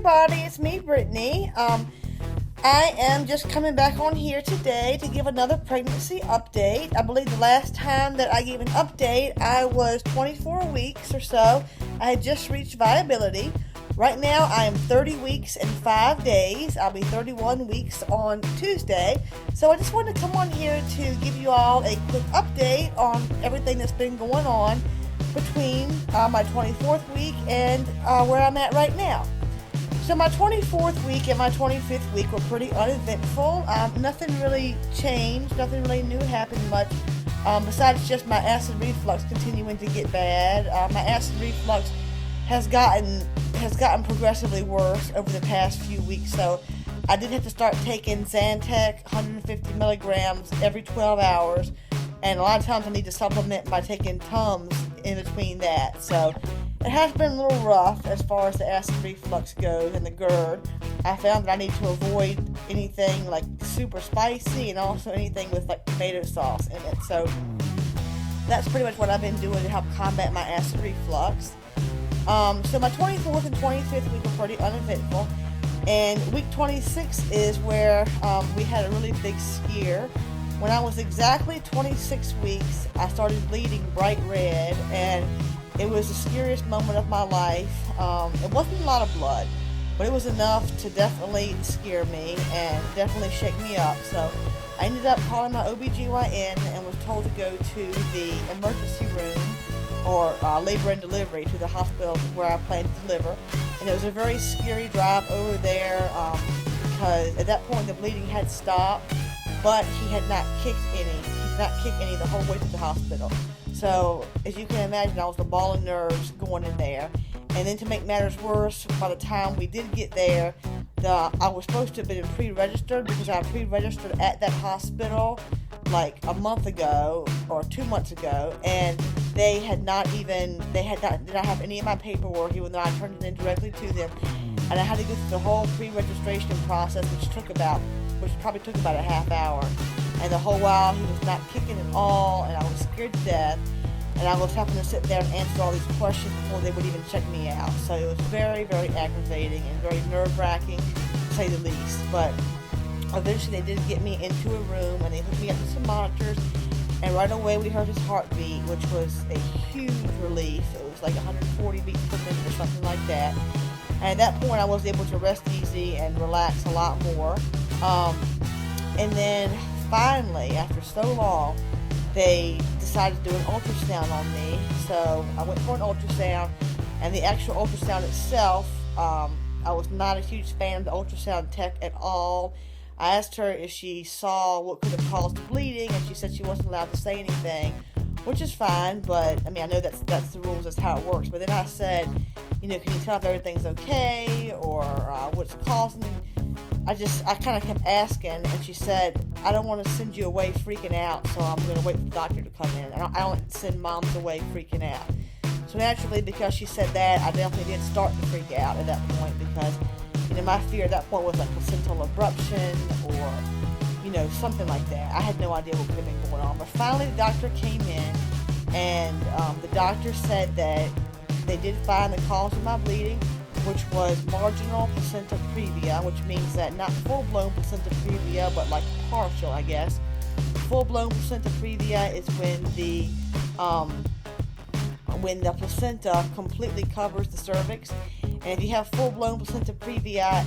everybody, it's me, Brittany. I am just coming back on here today to give another pregnancy update. I believe the last time that I gave an update, I was 24 weeks or so. I had just reached viability. Right now, I am 30 weeks and 5 days. I'll be 31 weeks on Tuesday. So I just wanted to come on here to give you all a quick update on everything that's been going on between my 24th week and where I'm at right now. So my 24th week and my 25th week were pretty uneventful. Nothing really changed. Nothing really new happened much besides just my acid reflux continuing to get bad. My acid reflux has gotten progressively worse over the past few weeks. So I did have to start taking Zantac 150 milligrams every 12 hours. And a lot of times I need to supplement by taking Tums in between that. So it has been a little rough as far as the acid reflux goes and the GERD. I found that I need to avoid anything like super spicy and also anything with like tomato sauce in it. So that's pretty much what I've been doing to help combat my acid reflux. So my 24th and 25th week were pretty uneventful. And week 26 is where we had a really big scare. When I was exactly 26 weeks, I started bleeding bright red, and it was the scariest moment of my life. It wasn't a lot of blood, but it was enough to definitely scare me and definitely shake me up. So I ended up calling my OBGYN and was told to go to the emergency room or labor and delivery to the hospital where I planned to deliver. And it was a very scary drive over there because at that point the bleeding had stopped. But he had not kicked any. He did not kick any the whole way to the hospital. So, as you can imagine, I was a ball of nerves going in there. And then to make matters worse, by the time we did get there, I was supposed to have been pre-registered because I pre-registered at that hospital like a month ago or 2 months ago, and they did not have any of my paperwork, even though I turned it in directly to them. And I had to go through the whole pre-registration process, which probably took about a half hour. And the whole while he was not kicking at all, and I was scared to death. And I was having to sit there and answer all these questions before they would even check me out. So it was very, very aggravating and very nerve-wracking, to say the least. But eventually they did get me into a room, and they hooked me up to some monitors. And right away we heard his heartbeat, which was a huge relief. It was like 140 beats per minute or something like that. And at that point, I was able to rest easy and relax a lot more. And then finally, after so long, they decided to do an ultrasound on me. So I went for an ultrasound, and the actual ultrasound itself, I was not a huge fan of the ultrasound tech at all. I asked her if she saw what could have caused the bleeding, and she said she wasn't allowed to say anything, which is fine, but I mean, I know that's the rules, that's how it works. But then I said, can you tell if everything's okay or what's causing it? I kind of kept asking, and she said, I don't want to send you away freaking out, so I'm going to wait for the doctor to come in. I don't send moms away freaking out. So naturally, because she said that, I definitely did start to freak out at that point because, my fear at that point was like placental abruption or, something like that. I had no idea what could have been going on. But finally, the doctor came in, and the doctor said that they did find the cause of my bleeding, which was marginal placenta previa, which means that not full-blown placenta previa, but like partial, I guess. Full-blown placenta previa is when the placenta completely covers the cervix. And if you have full-blown placenta previa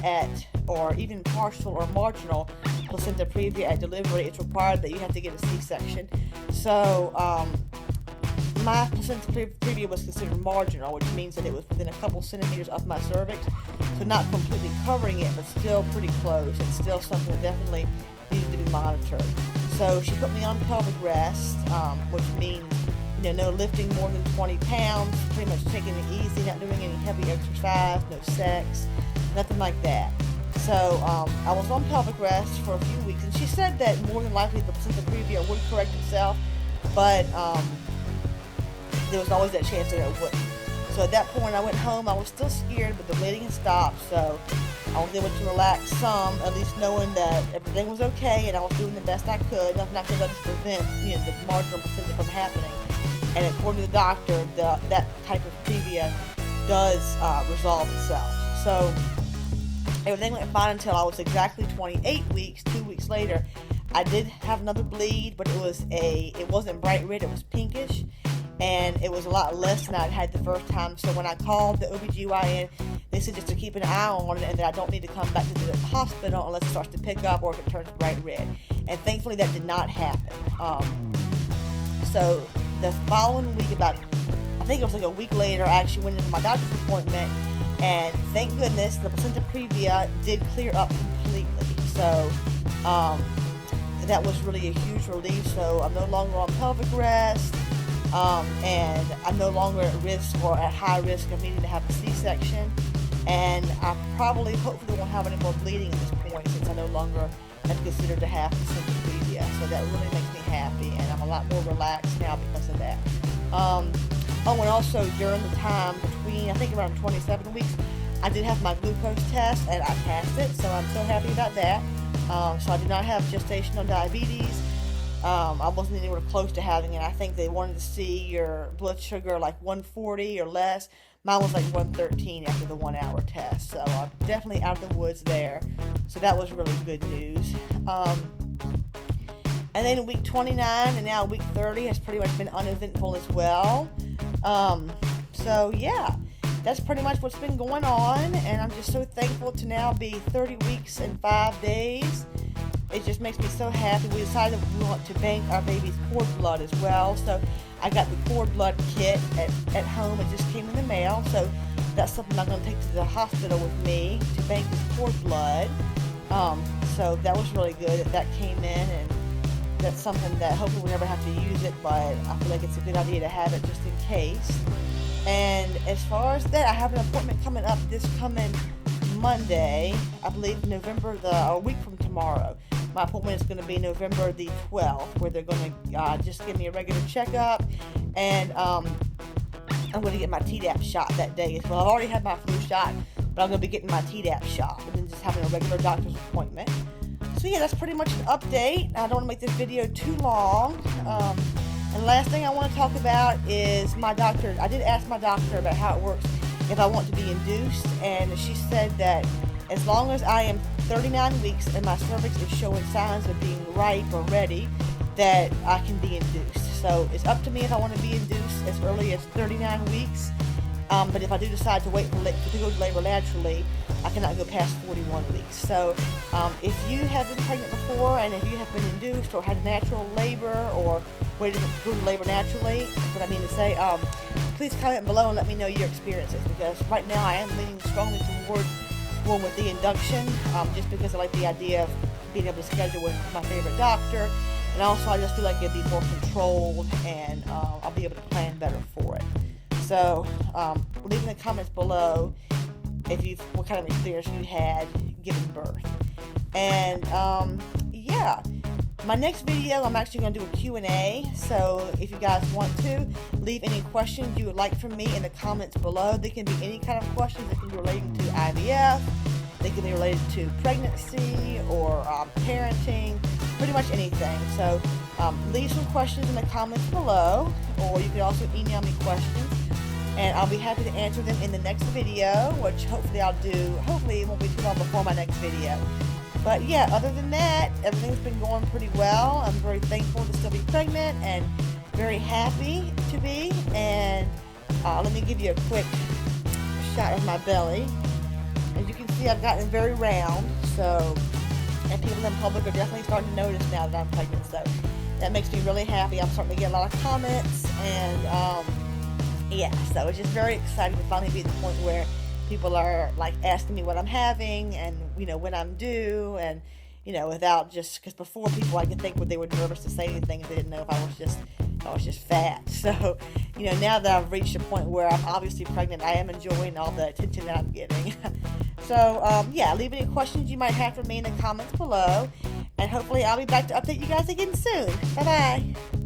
or even partial or marginal placenta previa at delivery, it's required that you have to get a C-section. So, my placenta previa was considered marginal, which means that it was within a couple centimeters of my cervix. So not completely covering it, but still pretty close. It's still something that definitely needed to be monitored. So she put me on pelvic rest, which means no lifting more than 20 pounds, pretty much taking it easy, not doing any heavy exercise, no sex, nothing like that. So I was on pelvic rest for a few weeks, and she said that more than likely the placenta previa would correct itself, but there was always that chance that it wouldn't. So at that point I went home. I was still scared, but the bleeding had stopped, so I was able to relax some, at least knowing that everything was okay and I was doing the best I could. Nothing I could have done to prevent the marginal placenta from happening. And according to the doctor, that type of previa does resolve itself. So Everything went fine until I was exactly 28 weeks. 2 weeks later, I did have another bleed, but it wasn't bright red, it was pinkish, and it was a lot less than I'd had the first time. So when I called the OBGYN, they said just to keep an eye on it and that I don't need to come back to the hospital unless it starts to pick up or if it turns bright red. And thankfully that did not happen. So the following week, I think it was like a week later, I actually went into my doctor's appointment, and thank goodness the placenta previa did clear up completely. So that was really a huge relief. So I'm no longer on pelvic rest, and I'm no longer at risk or at high risk of needing to have a C-section. And I hopefully won't have any more bleeding at this point, since I no longer am considered to have placenta previa. So that really makes me happy, and I'm a lot more relaxed now because of that. And also during the time between, I think around 27 weeks, I did have my glucose test and I passed it, so I'm so happy about that. So I did not have gestational diabetes. I wasn't anywhere close to having it. I think they wanted to see your blood sugar like 140 or less. Mine was like 113 after the 1 hour test. So I'm definitely out of the woods there. So that was really good news. And then week 29 and now week 30 has pretty much been uneventful as well. So yeah, that's pretty much what's been going on. And I'm just so thankful to now be 30 weeks and 5 days. It just makes me so happy. We decided we want to bank our baby's cord blood as well. So I got the cord blood kit at home. It just came in the mail. So that's something I'm going to take to the hospital with me to bank his cord blood. So that was really good that came in, and that's something that hopefully we'll never have to use it, but I feel like it's a good idea to have it just in case. And as far as that, I have an appointment coming up this coming Monday, I believe a week from tomorrow. My appointment is going to be November the 12th, where they're going to just give me a regular checkup, and I'm going to get my Tdap shot that day as well. I've already had my flu shot, but I'm going to be getting my Tdap shot, and then just having a regular doctor's appointment. So yeah, that's pretty much an update. I don't want to make this video too long. And the last thing I want to talk about is my doctor. I did ask my doctor about how it works if I want to be induced, and she said that as long as I am 39 weeks and my cervix is showing signs of being ripe or ready, that I can be induced. So it's up to me if I want to be induced as early as 39 weeks. But if I do decide to wait to go to labor naturally, I cannot go past 41 weeks. So if you have been pregnant before, and if you have been induced or had natural labor or waited to go to labor naturally, that's what I mean to say, please comment below and let me know your experiences, because right now I am leaning strongly towards going with the induction, just because I like the idea of being able to schedule with my favorite doctor, and also I just feel like it'd be more controlled, and I'll be able to plan better for it. So leave in the comments below what kind of experience you had giving birth. And yeah, my next video I'm actually going to do a Q&A, so if you guys want to leave any questions you would like from me in the comments below. They can be any kind of questions. They can be relating to IVF, they can be related to pregnancy or parenting, pretty much anything. So leave some questions in the comments below, or you can also email me questions, and I'll be happy to answer them in the next video, which hopefully I'll do. Hopefully it won't be too long before my next video. But yeah, other than that, everything's been going pretty well. I'm very thankful to still be pregnant and very happy to be. And let me give you a quick shot of my belly. As you can see, I've gotten very round. So, and people in public are definitely starting to notice now that I'm pregnant. So that makes me really happy. I'm starting to get a lot of comments, and yeah, so it's just very exciting to finally be at the point where people are like asking me what I'm having and when I'm due, and without just, because before people I could think they were nervous to say anything if they didn't know if I was just fat. So now that I've reached a point where I'm obviously pregnant, I am enjoying all the attention that I'm getting. So yeah, leave any questions you might have for me in the comments below, and hopefully I'll be back to update you guys again soon. Bye bye.